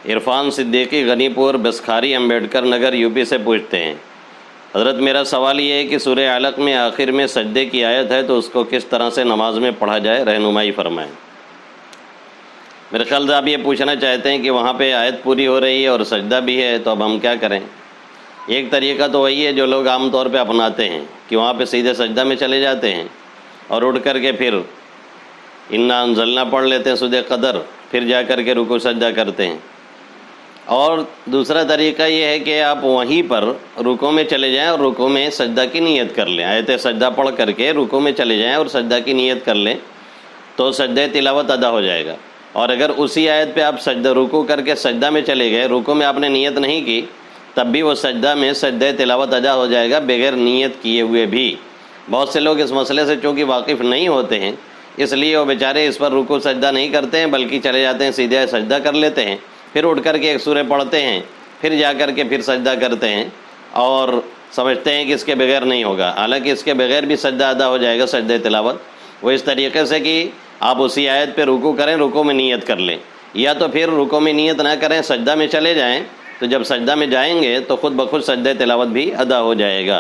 عرفان صدیقی غنی پور بسکھاری Ambedkar Nagar U P سے پوچھتے ہیں، حضرت میرا سوال یہ ہے کہ سورہ علق میں آخر میں سجدے کی آیت ہے تو اس کو کس طرح سے نماز میں پڑھا جائے، رہنمائی فرمائیں۔ میرے خیال سے آپ یہ پوچھنا چاہتے ہیں کہ وہاں پہ آیت پوری ہو رہی ہے اور سجدہ بھی ہے، تو اب ہم کیا کریں؟ ایک طریقہ تو وہی ہے جو لوگ عام طور پہ اپناتے ہیں کہ وہاں پہ سیدھے سجدہ میں چلے جاتے ہیں اور اٹھ کر کے پھر انا انزلنا پڑھ لیتے ہیں سورہ قدر، پھر جا کر کے رکوع سجدہ کرتے ہیں۔ اور دوسرا طریقہ یہ ہے کہ آپ وہیں پر رکوع میں چلے جائیں اور رکوع میں سجدہ کی نیت کر لیں، آیت سجدہ پڑھ کر کے رکوع میں چلے جائیں اور سجدہ کی نیت کر لیں تو سجدہ تلاوت ادا ہو جائے گا۔ اور اگر اسی آیت پہ آپ سجدہ رکوع کر کے سجدہ میں چلے گئے، رکوع میں آپ نے نیت نہیں کی، تب بھی وہ سجدہ میں سجدہ تلاوت ادا ہو جائے گا بغیر نیت کیے ہوئے بھی۔ بہت سے لوگ اس مسئلے سے چونکہ واقف نہیں ہوتے ہیں، اس لیے وہ بیچارے اس پر رکوع سجدہ نہیں کرتے ہیں، بلکہ چلے جاتے ہیں سیدھے سجدہ کر لیتے ہیں، پھر اٹھ کر کے ایک سورہ پڑھتے ہیں، پھر جا کر کے پھر سجدہ کرتے ہیں اور سمجھتے ہیں کہ اس کے بغیر نہیں ہوگا، حالانکہ اس کے بغیر بھی سجدہ ادا ہو جائے گا سجدہ تلاوت۔ وہ اس طریقے سے کہ آپ اسی آیت پہ رکوع کریں، رکوع میں نیت کر لیں، یا تو پھر رکوع میں نیت نہ کریں، سجدہ میں چلے جائیں، تو جب سجدہ میں جائیں گے تو خود بخود سجدہ تلاوت بھی ادا ہو جائے گا۔